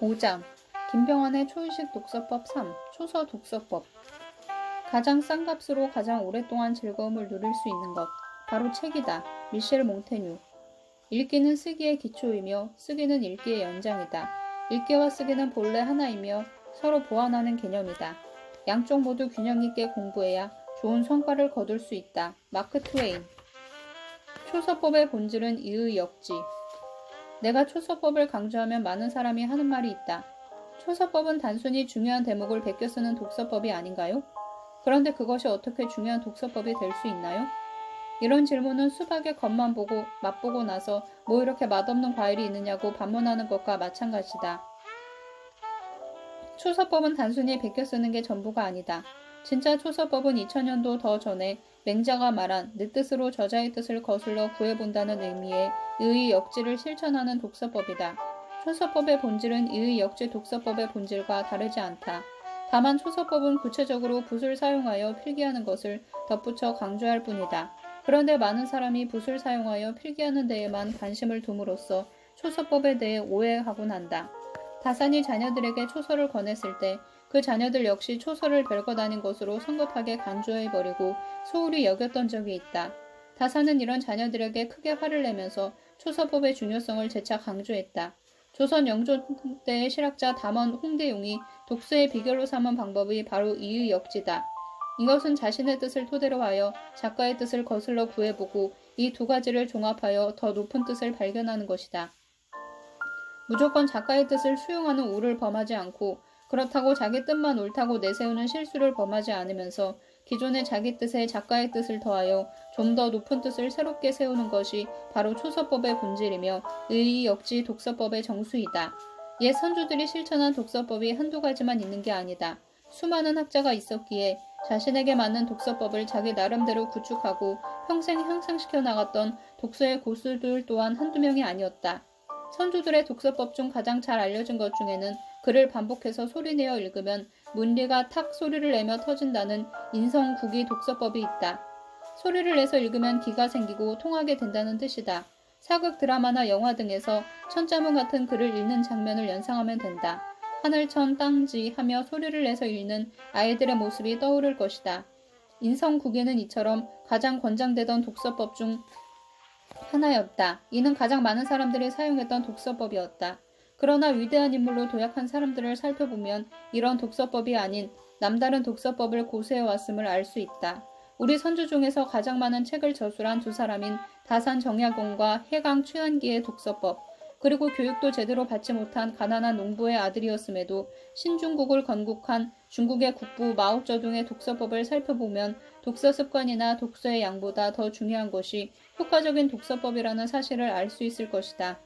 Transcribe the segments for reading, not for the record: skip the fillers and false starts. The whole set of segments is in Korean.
5장 김병환의 초의식 독서법 3. 초서 독서법. 가장 싼 값으로 가장 오랫동안 즐거움을 누릴 수 있는 것. 바로 책이다. 미셸 몽테뉴. 읽기는 쓰기의 기초이며 쓰기는 읽기의 연장이다. 읽기와 쓰기는 본래 하나이며 서로 보완하는 개념이다. 양쪽 모두 균형 있게 공부해야 좋은 성과를 거둘 수 있다. 마크 트웨인. 초서법의 본질은 이의 역지. 내가 초서법을 강조하면 많은 사람이 하는 말이 있다. 초서법은 단순히 중요한 대목을 베껴 쓰는 독서법이 아닌가요? 그런데 그것이 어떻게 중요한 독서법이 될 수 있나요? 이런 질문은 수박의 겉만 보고 맛보고 나서 뭐 이렇게 맛없는 과일이 있느냐고 반문하는 것과 마찬가지다. 초서법은 단순히 베껴 쓰는 게 전부가 아니다. 진짜 초서법은 2000년도 더 전에 맹자가 말한 내 뜻으로 저자의 뜻을 거슬러 구해본다는 의미의 의의 역지를 실천하는 독서법이다. 초서법의 본질은 의의 역지 독서법의 본질과 다르지 않다. 다만 초서법은 구체적으로 붓을 사용하여 필기하는 것을 덧붙여 강조할 뿐이다. 그런데 많은 사람이 붓을 사용하여 필기하는 데에만 관심을 둠으로써 초서법에 대해 오해하곤 한다. 다산이 자녀들에게 초서를 권했을 때 그 자녀들 역시 초서를 별것 아닌 것으로 성급하게 간주해버리고 소홀히 여겼던 적이 있다. 다산은 이런 자녀들에게 크게 화를 내면서 초서법의 중요성을 재차 강조했다. 조선 영조 때의 실학자 담원 홍대용이 독서의 비결로 삼은 방법이 바로 이의 역지다. 이것은 자신의 뜻을 토대로 하여 작가의 뜻을 거슬러 구해보고 이 두 가지를 종합하여 더 높은 뜻을 발견하는 것이다. 무조건 작가의 뜻을 수용하는 우를 범하지 않고 그렇다고 자기 뜻만 옳다고 내세우는 실수를 범하지 않으면서 기존의 자기 뜻에 작가의 뜻을 더하여 좀 더 높은 뜻을 새롭게 세우는 것이 바로 초서법의 본질이며 의의 역지 독서법의 정수이다. 옛 선조들이 실천한 독서법이 한두 가지만 있는 게 아니다. 수많은 학자가 있었기에 자신에게 맞는 독서법을 자기 나름대로 구축하고 평생 향상시켜 나갔던 독서의 고수들 또한 한두 명이 아니었다. 선조들의 독서법 중 가장 잘 알려진 것 중에는 글을 반복해서 소리내어 읽으면 문리가 탁 소리를 내며 터진다는 인성구기 독서법이 있다. 소리를 내서 읽으면 기가 생기고 통하게 된다는 뜻이다. 사극 드라마나 영화 등에서 천자문 같은 글을 읽는 장면을 연상하면 된다. 하늘천 땅지 하며 소리를 내서 읽는 아이들의 모습이 떠오를 것이다. 인성구기는 이처럼 가장 권장되던 독서법 중 하나였다. 이는 가장 많은 사람들이 사용했던 독서법이었다. 그러나 위대한 인물로 도약한 사람들을 살펴보면 이런 독서법이 아닌 남다른 독서법을 고수해왔음을 알 수 있다. 우리 선조 중에서 가장 많은 책을 저술한 두 사람인 다산 정약용과 해강 최한기의 독서법, 그리고 교육도 제대로 받지 못한 가난한 농부의 아들이었음에도 신중국을 건국한 중국의 국부 마오쩌둥의 독서법을 살펴보면 독서 습관이나 독서의 양보다 더 중요한 것이 효과적인 독서법이라는 사실을 알 수 있을 것이다.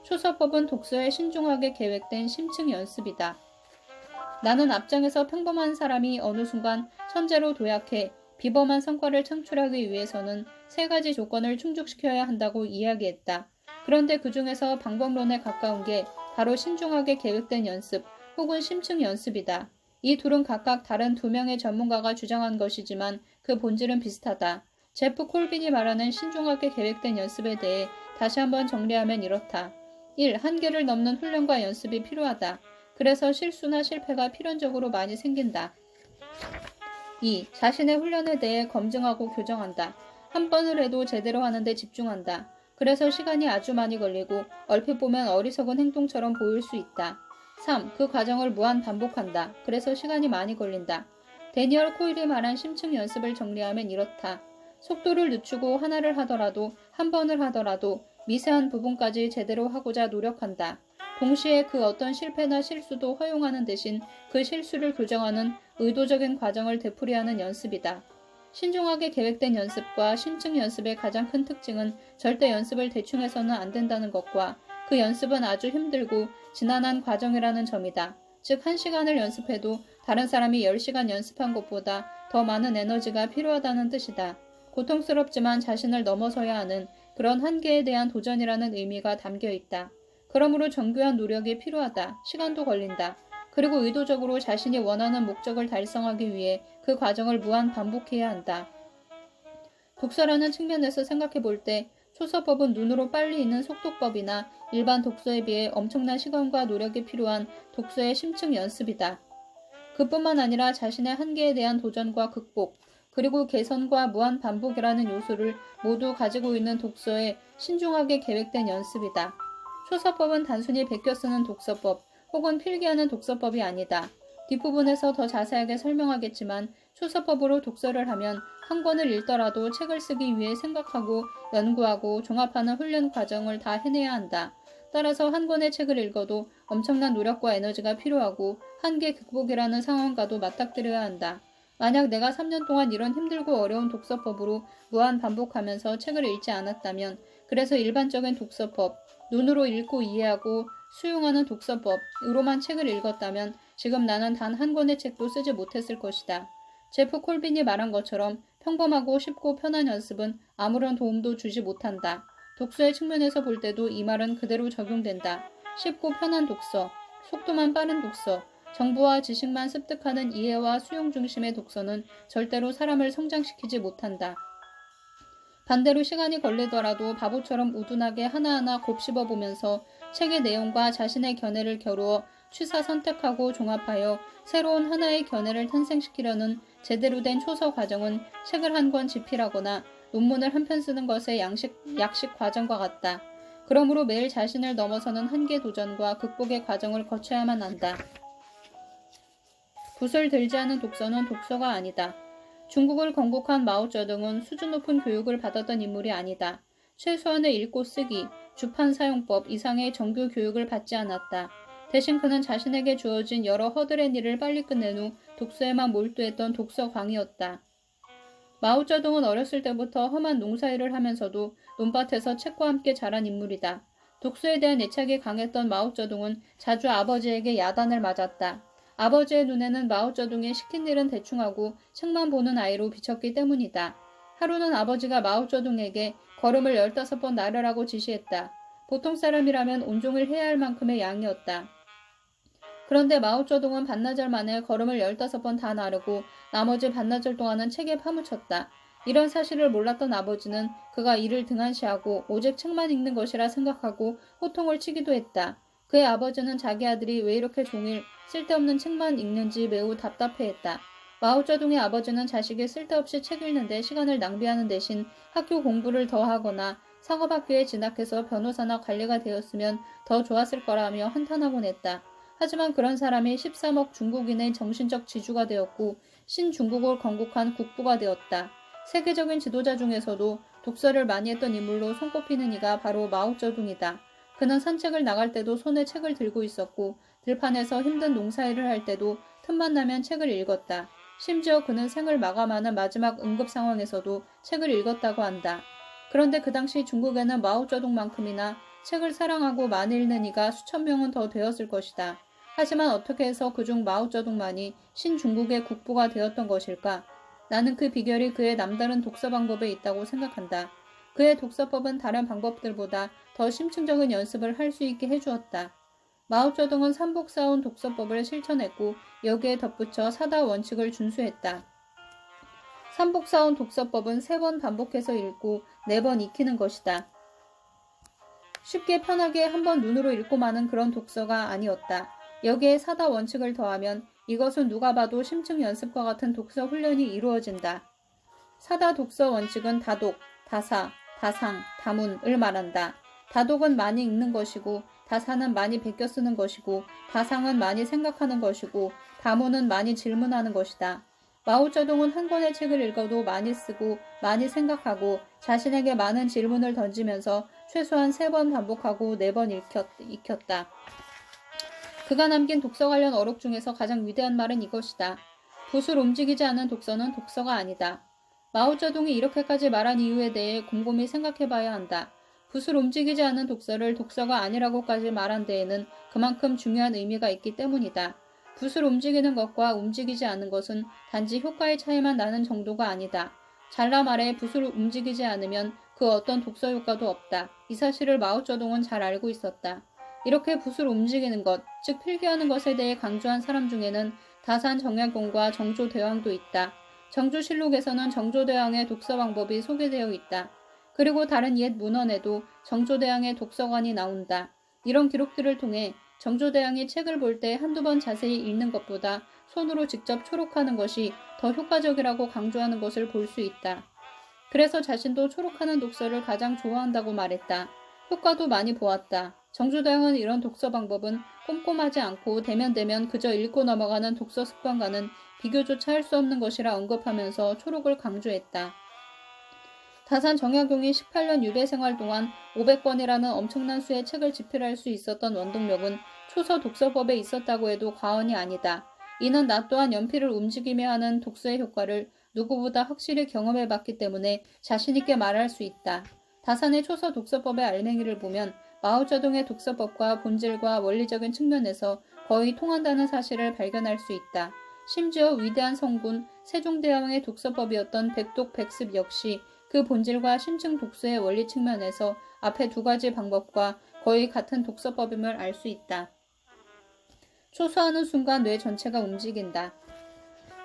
초서법은 독서에 신중하게 계획된 심층 연습이다. 나는 앞장에서 평범한 사람이 어느 순간 천재로 도약해 비범한 성과를 창출하기 위해서는 세 가지 조건을 충족시켜야 한다고 이야기했다. 그런데 그 중에서 방법론에 가까운 게 바로 신중하게 계획된 연습 혹은 심층 연습이다. 이 둘은 각각 다른 두 명의 전문가가 주장한 것이지만 그 본질은 비슷하다. 제프 콜빈이 말하는 신중하게 계획된 연습에 대해 다시 한번 정리하면 이렇다. 1. 한계를 넘는 훈련과 연습이 필요하다. 그래서 실수나 실패가 필연적으로 많이 생긴다. 2. 자신의 훈련에 대해 검증하고 교정한다. 한 번을 해도 제대로 하는데 집중한다. 그래서 시간이 아주 많이 걸리고 얼핏 보면 어리석은 행동처럼 보일 수 있다. 3. 그 과정을 무한 반복한다. 그래서 시간이 많이 걸린다. 데니얼 코일이 말한 심층 연습을 정리하면 이렇다. 속도를 늦추고 하나를 하더라도 한 번을 하더라도 미세한 부분까지 제대로 하고자 노력한다. 동시에 그 어떤 실패나 실수도 허용하는 대신 그 실수를 교정하는 의도적인 과정을 되풀이하는 연습이다. 신중하게 계획된 연습과 심층 연습의 가장 큰 특징은 절대 연습을 대충 해서는 안 된다는 것과 그 연습은 아주 힘들고 지난한 과정이라는 점이다. 즉 1시간을 연습해도 다른 사람이 10시간 연습한 것보다 더 많은 에너지가 필요하다는 뜻이다. 고통스럽지만 자신을 넘어서야 하는 그런 한계에 대한 도전이라는 의미가 담겨 있다. 그러므로 정교한 노력이 필요하다. 시간도 걸린다. 그리고 의도적으로 자신이 원하는 목적을 달성하기 위해 그 과정을 무한 반복해야 한다. 독서라는 측면에서 생각해 볼 때 초서법은 눈으로 빨리 읽는 속독법이나 일반 독서에 비해 엄청난 시간과 노력이 필요한 독서의 심층 연습이다. 그뿐만 아니라 자신의 한계에 대한 도전과 극복, 그리고 개선과 무한 반복이라는 요소를 모두 가지고 있는 독서에 신중하게 계획된 연습이다. 초서법은 단순히 베껴 쓰는 독서법 혹은 필기하는 독서법이 아니다. 뒷부분에서 더 자세하게 설명하겠지만 초서법으로 독서를 하면 한 권을 읽더라도 책을 쓰기 위해 생각하고 연구하고 종합하는 훈련 과정을 다 해내야 한다. 따라서 한 권의 책을 읽어도 엄청난 노력과 에너지가 필요하고 한계 극복이라는 상황과도 맞닥뜨려야 한다. 만약 내가 3년 동안 이런 힘들고 어려운 독서법으로 무한 반복하면서 책을 읽지 않았다면, 그래서 일반적인 독서법, 눈으로 읽고 이해하고 수용하는 독서법으로만 책을 읽었다면 지금 나는 단 한 권의 책도 쓰지 못했을 것이다. 제프 콜빈이 말한 것처럼 평범하고 쉽고 편한 연습은 아무런 도움도 주지 못한다. 독서의 측면에서 볼 때도 이 말은 그대로 적용된다. 쉽고 편한 독서, 속도만 빠른 독서, 정보와 지식만 습득하는 이해와 수용 중심의 독서는 절대로 사람을 성장시키지 못한다. 반대로 시간이 걸리더라도 바보처럼 우둔하게 하나하나 곱씹어 보면서 책의 내용과 자신의 견해를 겨루어 취사 선택하고 종합하여 새로운 하나의 견해를 탄생시키려는 제대로 된 초서 과정은 책을 한 권 집필하거나 논문을 한 편 쓰는 것의 약식 과정과 같다. 그러므로 매일 자신을 넘어서는 한계 도전과 극복의 과정을 거쳐야만 한다. 붓을 들지 않은 독서는 독서가 아니다. 중국을 건국한 마오쩌둥은 수준 높은 교육을 받았던 인물이 아니다. 최소한의 읽고 쓰기, 주판 사용법 이상의 정규 교육을 받지 않았다. 대신 그는 자신에게 주어진 여러 허들의 일을 빨리 끝낸 후 독서에만 몰두했던 독서광이었다. 마오쩌둥은 어렸을 때부터 험한 농사일을 하면서도 논밭에서 책과 함께 자란 인물이다. 독서에 대한 애착이 강했던 마오쩌둥은 자주 아버지에게 야단을 맞았다. 아버지의 눈에는 마오쩌둥이 시킨 일은 대충하고 책만 보는 아이로 비쳤기 때문이다. 하루는 아버지가 마오쩌둥에게 걸음을 15번 나르라고 지시했다. 보통 사람이라면 온종일 해야 할 만큼의 양이었다. 그런데 마오쩌둥은 반나절 만에 걸음을 15번 다 나르고 나머지 반나절 동안은 책에 파묻혔다. 이런 사실을 몰랐던 아버지는 그가 이를 등한시하고 오직 책만 읽는 것이라 생각하고 호통을 치기도 했다. 그의 아버지는 자기 아들이 왜 이렇게 종일 쓸데없는 책만 읽는지 매우 답답해했다. 마오쩌둥의 아버지는 자식이 쓸데없이 책 읽는데 시간을 낭비하는 대신 학교 공부를 더 하거나 상업학교에 진학해서 변호사나 관리가 되었으면 더 좋았을 거라며 한탄하곤 했다. 하지만 그런 사람이 13억 중국인의 정신적 지주가 되었고 신중국을 건국한 국부가 되었다. 세계적인 지도자 중에서도 독서를 많이 했던 인물로 손꼽히는 이가 바로 마오쩌둥이다. 그는 산책을 나갈 때도 손에 책을 들고 있었고 들판에서 힘든 농사일을 할 때도 틈만 나면 책을 읽었다. 심지어 그는 생을 마감하는 마지막 응급 상황에서도 책을 읽었다고 한다. 그런데 그 당시 중국에는 마오쩌둥만큼이나 책을 사랑하고 많이 읽는 이가 수천 명은 더 되었을 것이다. 하지만 어떻게 해서 그중 마오쩌둥만이 신중국의 국부가 되었던 것일까? 나는 그 비결이 그의 남다른 독서 방법에 있다고 생각한다. 그의 독서법은 다른 방법들보다 더 심층적인 연습을 할 수 있게 해주었다. 마오쩌둥은 삼복 쌓은 독서법을 실천했고 여기에 덧붙여 사다 원칙을 준수했다. 삼복 쌓은 독서법은 3번 반복해서 읽고 4번 익히는 것이다. 쉽게 편하게 한번 눈으로 읽고 마는 그런 독서가 아니었다. 여기에 사다 원칙을 더하면 이것은 누가 봐도 심층 연습과 같은 독서 훈련이 이루어진다. 사다 독서 원칙은 다독, 다사, 다상, 다문을 말한다. 다독은 많이 읽는 것이고 다사는 많이 베껴 쓰는 것이고 다상은 많이 생각하는 것이고 다문은 많이 질문하는 것이다. 마오쩌둥은 한 권의 책을 읽어도 많이 쓰고 많이 생각하고 자신에게 많은 질문을 던지면서 최소한 3번 반복하고 4번 익혔다. 그가 남긴 독서 관련 어록 중에서 가장 위대한 말은 이것이다. 붓을 움직이지 않는 독서는 독서가 아니다. 마오쩌둥이 이렇게까지 말한 이유에 대해 곰곰이 생각해봐야 한다. 붓을 움직이지 않는 독서를 독서가 아니라고까지 말한 데에는 그만큼 중요한 의미가 있기 때문이다. 붓을 움직이는 것과 움직이지 않는 것은 단지 효과의 차이만 나는 정도가 아니다. 잘라 말해 붓을 움직이지 않으면 그 어떤 독서 효과도 없다. 이 사실을 마오쩌둥은 잘 알고 있었다. 이렇게 붓을 움직이는 것, 즉 필기하는 것에 대해 강조한 사람 중에는 다산 정약용과 정조대왕도 있다. 정조실록에서는 정조대왕의 독서 방법이 소개되어 있다. 그리고 다른 옛 문헌에도 정조대왕의 독서관이 나온다. 이런 기록들을 통해 정조대왕이 책을 볼 때 한두 번 자세히 읽는 것보다 손으로 직접 초록하는 것이 더 효과적이라고 강조하는 것을 볼 수 있다. 그래서 자신도 초록하는 독서를 가장 좋아한다고 말했다. 효과도 많이 보았다. 정조대왕은 이런 독서 방법은 꼼꼼하지 않고 대면대면 그저 읽고 넘어가는 독서 습관과는 비교조차 할 수 없는 것이라 언급하면서 초록을 강조했다. 다산 정약용이 18년 유배 생활 동안 500권이라는 엄청난 수의 책을 집필할 수 있었던 원동력은 초서 독서법에 있었다고 해도 과언이 아니다. 이는 나 또한 연필을 움직이며 하는 독서의 효과를 누구보다 확실히 경험해봤기 때문에 자신있게 말할 수 있다. 다산의 초서 독서법의 알맹이를 보면 마오쩌둥의 독서법과 본질과 원리적인 측면에서 거의 통한다는 사실을 발견할 수 있다. 심지어 위대한 성군 세종대왕의 독서법이었던 백독백습 역시 그 본질과 심층 독서의 원리 측면에서 앞에 두 가지 방법과 거의 같은 독서법임을 알 수 있다. 초서하는 순간 뇌 전체가 움직인다.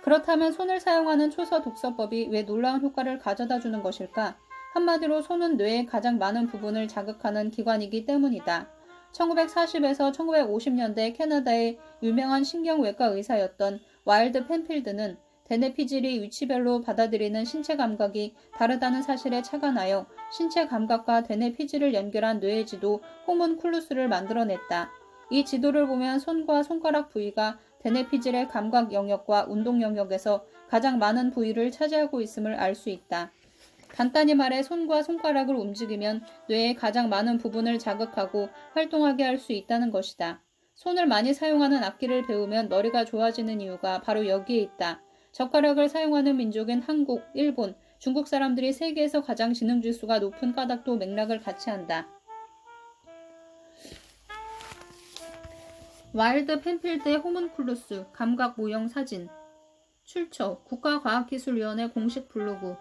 그렇다면 손을 사용하는 초서 독서법이 왜 놀라운 효과를 가져다 주는 것일까? 한마디로 손은 뇌의 가장 많은 부분을 자극하는 기관이기 때문이다. 1940에서 1950년대 캐나다의 유명한 신경외과 의사였던 와일드 펜필드는 대뇌피질이 위치별로 받아들이는 신체 감각이 다르다는 사실에 착안하여 신체 감각과 대뇌피질을 연결한 뇌의 지도 호문쿨루스를 만들어냈다. 이 지도를 보면 손과 손가락 부위가 대뇌피질의 감각 영역과 운동 영역에서 가장 많은 부위를 차지하고 있음을 알 수 있다. 간단히 말해 손과 손가락을 움직이면 뇌의 가장 많은 부분을 자극하고 활동하게 할 수 있다는 것이다. 손을 많이 사용하는 악기를 배우면 머리가 좋아지는 이유가 바로 여기에 있다. 젓가락을 사용하는 민족인 한국, 일본, 중국 사람들이 세계에서 가장 지능지수가 높은 까닭도 맥락을 같이 한다. 와일드 펜필드의 호문쿨루스 감각 모형 사진 출처 국가과학기술위원회 공식 블로그.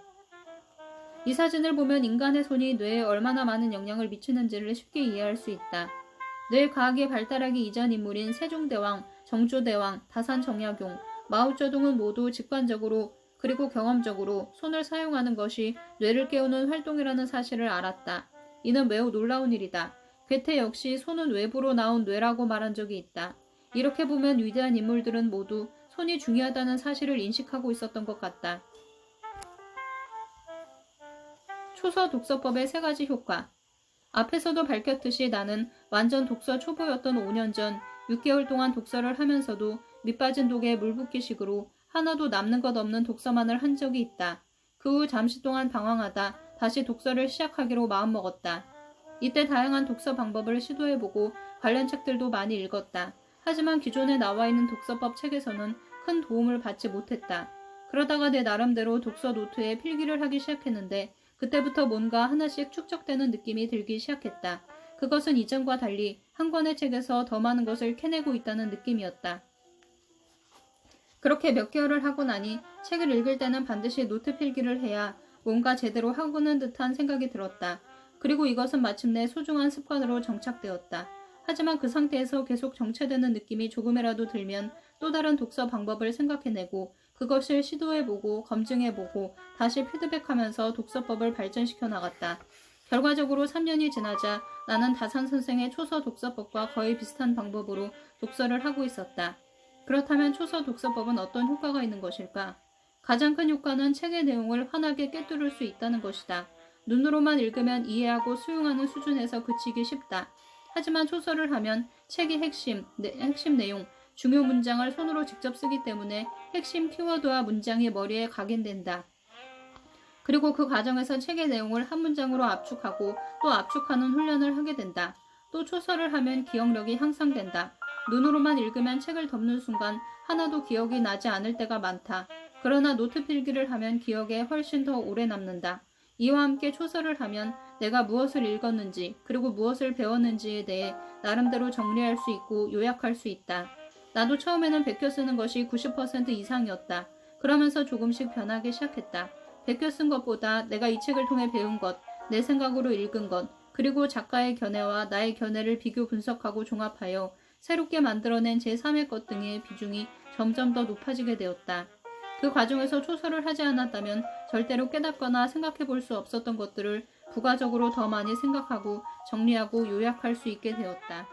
이 사진을 보면 인간의 손이 뇌에 얼마나 많은 영향을 미치는지를 쉽게 이해할 수 있다. 뇌 과학이 발달하기 이전 인물인 세종대왕, 정조대왕, 다산 정약용, 마오쩌둥은 모두 직관적으로 그리고 경험적으로 손을 사용하는 것이 뇌를 깨우는 활동이라는 사실을 알았다. 이는 매우 놀라운 일이다. 괴테 역시 손은 외부로 나온 뇌라고 말한 적이 있다. 이렇게 보면 위대한 인물들은 모두 손이 중요하다는 사실을 인식하고 있었던 것 같다. 초서 독서법의 세 가지 효과. 앞에서도 밝혔듯이 나는 완전 독서 초보였던 5년 전 6개월 동안 독서를 하면서도 밑빠진 독에 물 붓기식으로 하나도 남는 것 없는 독서만을 한 적이 있다. 그 후 잠시 동안 방황하다 다시 독서를 시작하기로 마음먹었다. 이때 다양한 독서 방법을 시도해보고 관련 책들도 많이 읽었다. 하지만 기존에 나와있는 독서법 책에서는 큰 도움을 받지 못했다. 그러다가 내 나름대로 독서 노트에 필기를 하기 시작했는데 그때부터 뭔가 하나씩 축적되는 느낌이 들기 시작했다. 그것은 이전과 달리 한 권의 책에서 더 많은 것을 캐내고 있다는 느낌이었다. 그렇게 몇 개월을 하고 나니 책을 읽을 때는 반드시 노트 필기를 해야 뭔가 제대로 하고는 듯한 생각이 들었다. 그리고 이것은 마침내 소중한 습관으로 정착되었다. 하지만 그 상태에서 계속 정체되는 느낌이 조금이라도 들면 또 다른 독서 방법을 생각해내고 그것을 시도해보고 검증해보고 다시 피드백하면서 독서법을 발전시켜 나갔다. 결과적으로 3년이 지나자 나는 다산 선생의 초서 독서법과 거의 비슷한 방법으로 독서를 하고 있었다. 그렇다면 초서 독서법은 어떤 효과가 있는 것일까? 가장 큰 효과는 책의 내용을 환하게 꿰뚫을 수 있다는 것이다. 눈으로만 읽으면 이해하고 수용하는 수준에서 그치기 쉽다. 하지만 초서를 하면 책의 핵심 내용, 중요 문장을 손으로 직접 쓰기 때문에 핵심 키워드와 문장이 머리에 각인된다. 그리고 그 과정에서 책의 내용을 한 문장으로 압축하고 또 압축하는 훈련을 하게 된다. 또 초서를 하면 기억력이 향상된다. 눈으로만 읽으면 책을 덮는 순간 하나도 기억이 나지 않을 때가 많다. 그러나 노트 필기를 하면 기억에 훨씬 더 오래 남는다. 이와 함께 초서를 하면 내가 무엇을 읽었는지 그리고 무엇을 배웠는지에 대해 나름대로 정리할 수 있고 요약할 수 있다. 나도 처음에는 베껴 쓰는 것이 90% 이상이었다. 그러면서 조금씩 변하기 시작했다. 베껴 쓴 것보다 내가 이 책을 통해 배운 것, 내 생각으로 읽은 것, 그리고 작가의 견해와 나의 견해를 비교 분석하고 종합하여 새롭게 만들어낸 제3의 것 등의 비중이 점점 더 높아지게 되었다. 그 과정에서 초서를 하지 않았다면 절대로 깨닫거나 생각해 볼 수 없었던 것들을 부가적으로 더 많이 생각하고 정리하고 요약할 수 있게 되었다.